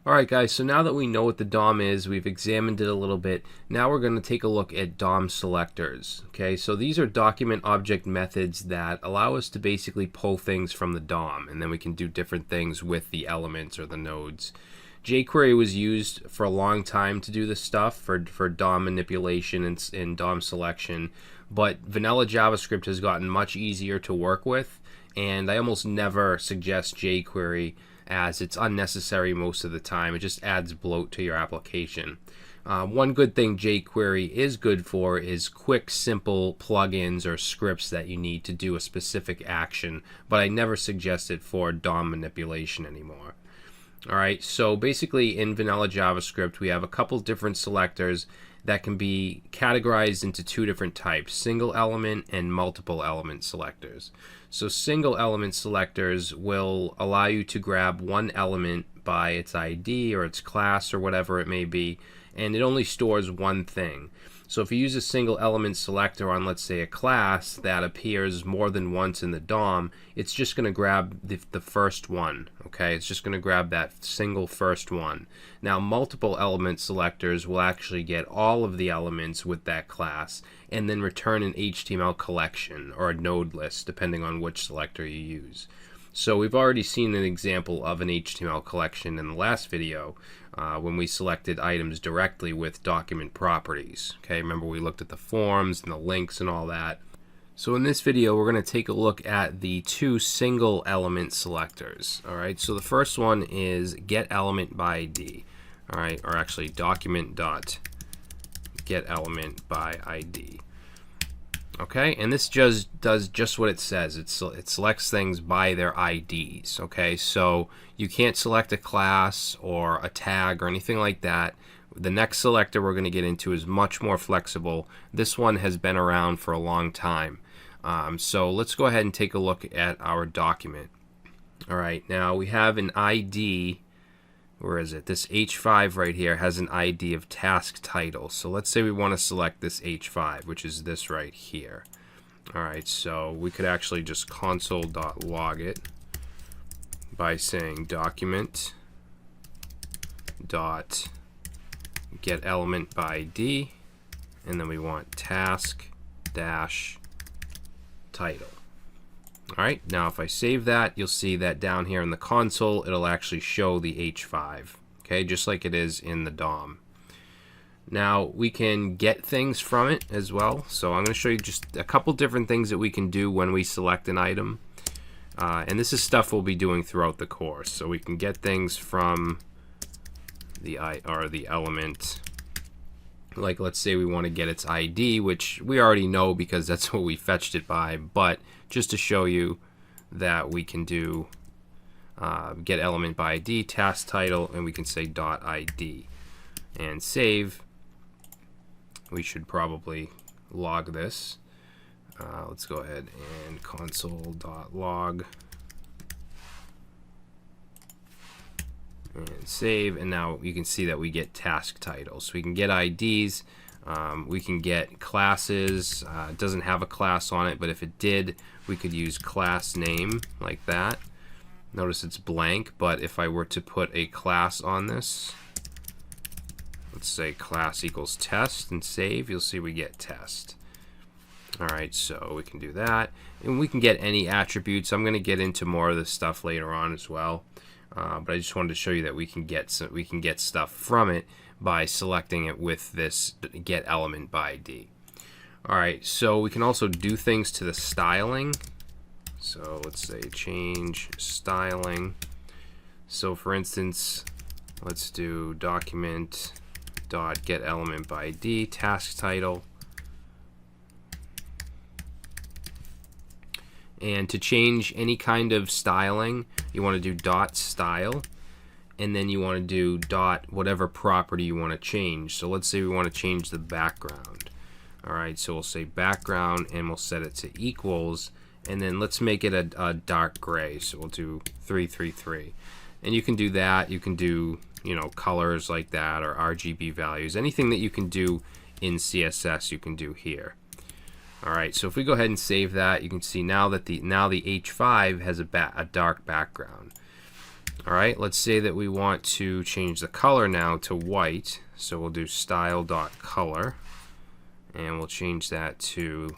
Alright guys, so now that we know what the DOM is, we've examined it a little bit, now we're going to take a look at DOM selectors. Okay, so these are document object methods that allow us to basically pull things from the DOM, and then we can do different things with the elements or the nodes. jQuery was used for a long time to do this stuff, for DOM manipulation and DOM selection, but vanilla JavaScript has gotten much easier to work with, and I almost never suggest jQuery as it's unnecessary most of the time. It just adds bloat to your application. One good thing jQuery is good for is quick, simple plugins or scripts that you need to do a specific action, but I never suggest it for DOM manipulation anymore. Alright, so basically in vanilla JavaScript we have a couple different selectors that can be categorized into two different types, single element and multiple element selectors. So single element selectors will allow you to grab one element by its ID or its class or whatever it may be, and it only stores one thing. So if you use a single element selector on, let's say, a class that appears more than once in the DOM, it's just going to grab the first one. Okay, it's just going to grab that single first one. Now, multiple element selectors will actually get all of the elements with that class and then return an HTML collection or a node list, depending on which selector you use. So we've already seen an example of an HTML collection in the last video when we selected items directly with document properties. Okay, remember we looked at the forms and the links and all that. So in this video we're going to take a look at the two single element selectors. Alright, so the first one is get element by ID. Alright, or actually document dot get element by ID. Okay, and this just does just what it says. It selects things by their IDs. Okay, so you can't select a class or a tag or anything like that. The next selector we're going to get into is much more flexible. This one has been around for a long time. So let's go ahead and take a look at our document. All right, now we have an ID. Where is it? This H5 right here has an ID of task title. So let's say we want to select this H5, which is this right here. Alright, so we could actually just console.log it by saying document dot get element by ID, and then we want task dash title. Alright, now if I save that, you'll see that down here in the console, it'll actually show the H5, okay, just like it is in the DOM. Now, we can get things from it as well, so I'm going to show you just a couple different things that we can do when we select an item. And this is stuff we'll be doing throughout the course, so we can get things from the element. Like, let's say we want to get its ID, which we already know because that's what we fetched it by, but just to show you that we can do get element by ID, task title, and we can say dot .id and save. We should probably log this. Let's go ahead and console.log and save, and now you can see that we get task titles. So we can get IDs, we can get classes. It doesn't have a class on it, but if it did, we could use class name like that. Notice it's blank, but if I were to put a class on this, let's say class equals test and save, you'll see we get test. Alright, so we can do that, and we can get any attributes. I'm going to get into more of this stuff later on as well. But I just wanted to show you that we can get stuff from it by selecting it with this get element by ID. Alright, so we can also do things to the styling. So let's say change styling. So for instance, let's do document dot get element by ID, task title. And to change any kind of styling, you want to do dot style, and then you want to do dot whatever property you want to change. So let's say we want to change the background. Alright, so we'll say background and we'll set it to equals, and then let's make it a dark gray. So we'll do 333. And you can do that. You can do, you know, colors like that or RGB values. Anything that you can do in CSS you can do here. Alright, so if we go ahead and save that, you can see now that the H5 has a dark background. All right, let's say that we want to change the color now to white. So we'll do style.color, and we'll change that to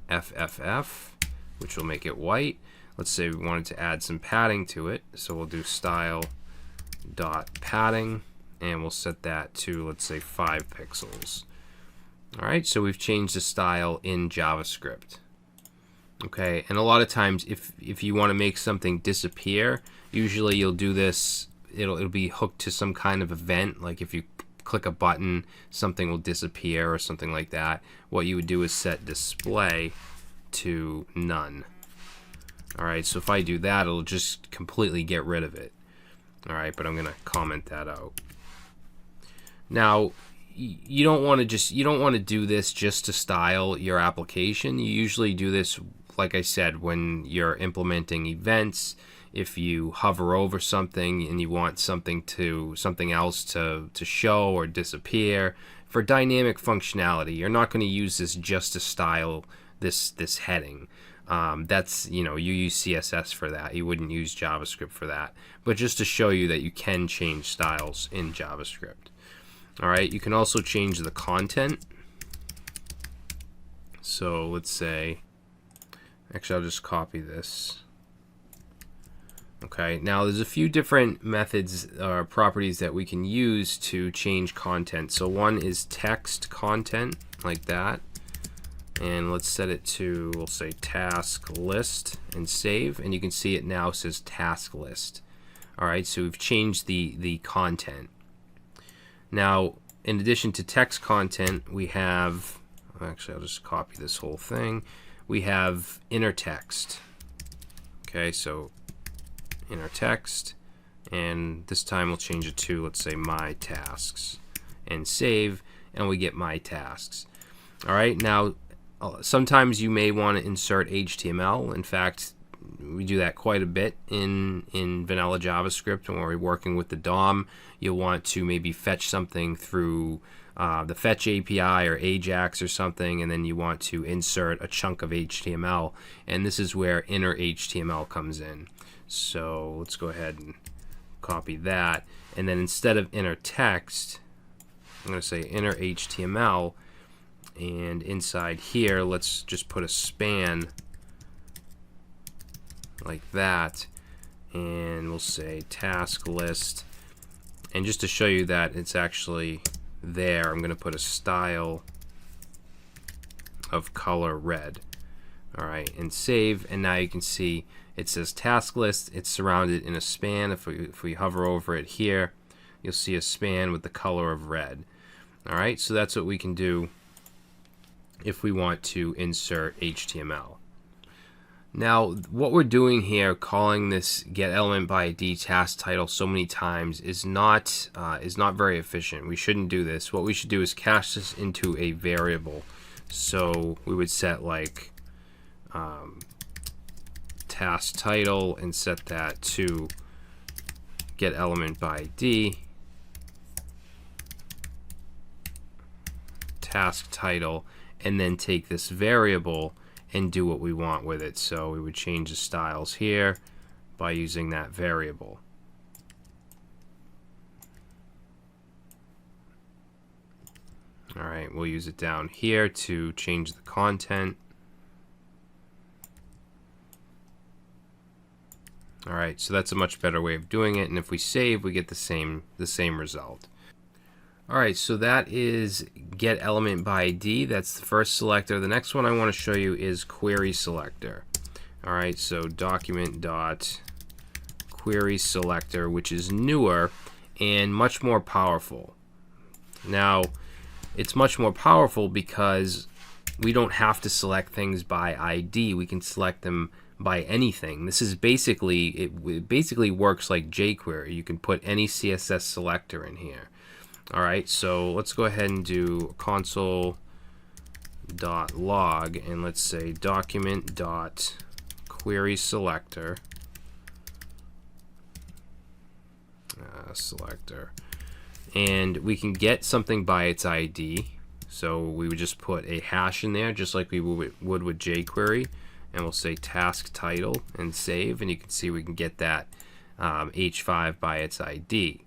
FFF, which will make it white. Let's say we wanted to add some padding to it, so we'll do style.padding, and we'll set that to, let's say, 5 pixels. All right, so we've changed the style in JavaScript. Okay, and a lot of times if you want to make something disappear, usually you'll do this, it'll be hooked to some kind of event, like if you click a button, something will disappear or something like that. What you would do is set display to none. All right, so if I do that, it'll just completely get rid of it. All right, but I'm gonna comment that out. Now, you don't want to do this just to style your application. You usually do this, like I said, when you're implementing events. If you hover over something and you want something else to show or disappear, for dynamic functionality, you're not going to use this just to style this heading. That's, you use CSS for that. You wouldn't use JavaScript for that. But just to show you that you can change styles in JavaScript. All right, you can also change the content. So let's say, actually I'll just copy this. Okay, now there's a few different methods or properties that we can use to change content. So one is text content, like that. And let's set it to, we'll say task list and save. And you can see it now says task list. All right, so we've changed the content. Now, in addition to text content, we have, actually I'll just copy this whole thing. We have inner text. Okay, so inner text, and this time we'll change it to, let's say, my tasks, and save, and we get my tasks. All right, now sometimes you may want to insert HTML. In fact, we do that quite a bit in vanilla JavaScript. When we're working with the DOM, you'll want to maybe fetch something through the Fetch API or Ajax or something, and then you want to insert a chunk of HTML, and this is where inner HTML comes in. So let's go ahead and copy that, and then instead of inner text, I'm going to say inner HTML, and inside here let's just put a span like that, and we'll say task list, and just to show you that it's actually there, I'm going to put a style of color red. All right, and save, and now you can see it says task list. It's surrounded in a span. If we hover over it here, you'll see a span with the color of red. All right, so that's what we can do if we want to insert HTML. Now, what we're doing here, calling this getElementById task title so many times, is not very efficient. We shouldn't do this. What we should do is cast this into a variable. So we would set like task title and set that to getElementById task title, and then take this variable and do what we want with it. So we would change the styles here by using that variable. All right, we'll use it down here to change the content. All right, so that's a much better way of doing it, and if we save, we get the same result. All right, so that is getElementById. That's the first selector. The next one I want to show you is query selector. All right, so document.query selector, which is newer and much more powerful. Now, it's much more powerful because we don't have to select things by ID. We can select them by anything. This is basically, it basically works like jQuery. You can put any CSS selector in here. All right, so let's go ahead and do console.log, and let's say document.query selector selector, and we can get something by its ID. So we would just put a hash in there, just like we would with jQuery, and we'll say task title and save, and you can see we can get that H5 by its ID.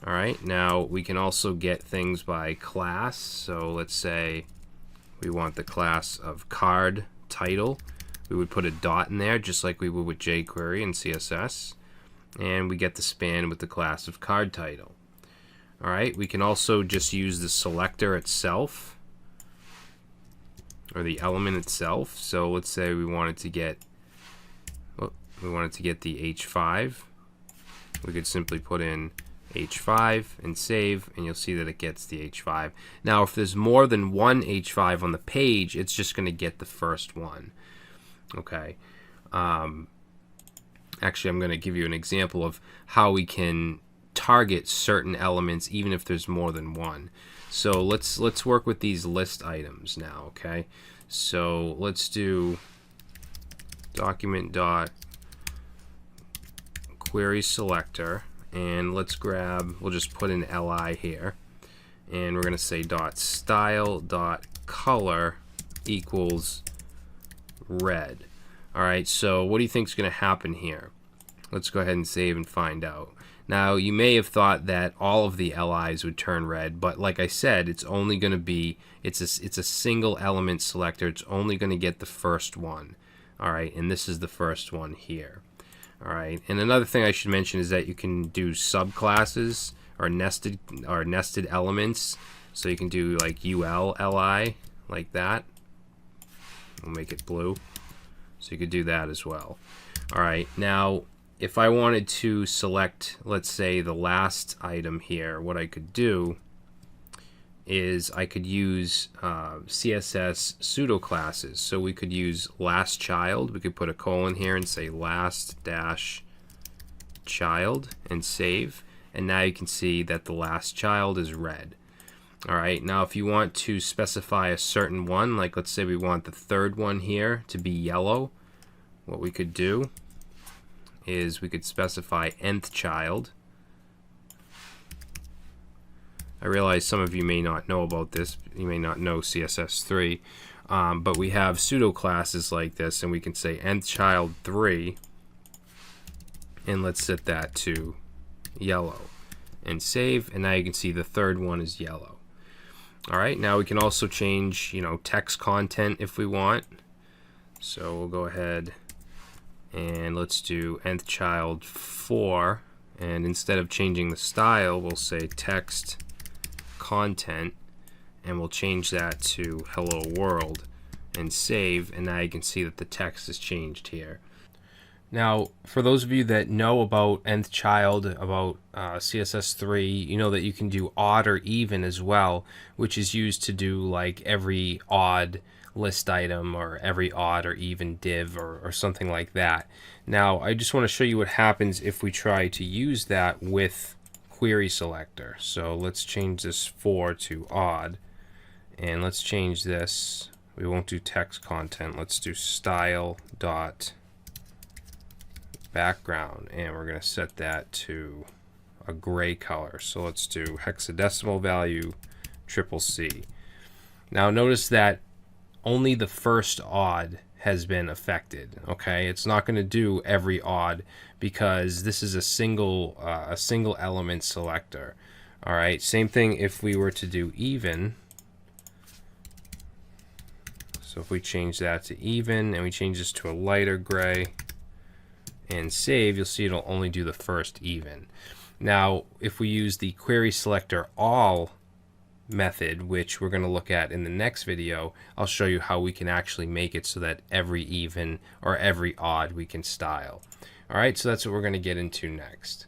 All right, now we can also get things by class. So let's say we want the class of card title. We would put a dot in there just like we would with jQuery and CSS. And we get the span with the class of card title. All right, we can also just use the selector itself, or the element itself. So let's say we wanted to get the H5. We could simply put in H5 and save, and you'll see that it gets the H5. Now if there's more than one H5 on the page, it's just going to get the first one. Okay. Actually, I'm going to give you an example of how we can target certain elements even if there's more than one. So let's work with these list items now. Okay, so let's do document.querySelector, and let's grab, we'll just put in li here, and we're going to say .style.color equals red. All right, so what do you think is going to happen here? Let's go ahead and save and find out. Now, you may have thought that all of the LIs would turn red, but like I said, it's only going to be, it's a single element selector. It's only going to get the first one. All right, and this is the first one here. All right, and another thing I should mention is that you can do subclasses or nested elements. So you can do like UL LI like that. We'll make it blue. So you could do that as well. All right, now if I wanted to select, let's say, the last item here, what I could do is I could use CSS pseudo classes. So we could use last child. We could put a colon here and say last dash child and save. And now you can see that the last child is red. All right, now if you want to specify a certain one, like let's say we want the third one here to be yellow, what we could do is we could specify nth child. I realize some of you may not know about this. You may not know CSS3, but we have pseudo classes like this, and we can say nth child 3, and let's set that to yellow and save, and now you can see the third one is yellow. All right, now we can also change, text content if we want. So we'll go ahead and let's do nth child 4, and instead of changing the style, we'll say text content, and we'll change that to hello world and save, and now you can see that the text has changed here. Now, for those of you that know about nth child, about CSS3, you know that you can do odd or even as well, which is used to do like every odd list item or every odd or even div or something like that. Now, I just want to show you what happens if we try to use that with query selector. So let's change this 4 to odd, and let's change this. We won't do text content. Let's do style dot background, and we're going to set that to a gray color. So let's do hexadecimal value CCC. Now notice that only the first odd has been affected. Okay, it's not going to do every odd because this is a single element selector. All right, same thing if we were to do even. So if we change that to even and we change this to a lighter gray and save, you'll see it'll only do the first even. Now, if we use the query selector all method, which we're going to look at in the next video, I'll show you how we can actually make it so that every even or every odd we can style. All right, so that's what we're going to get into next.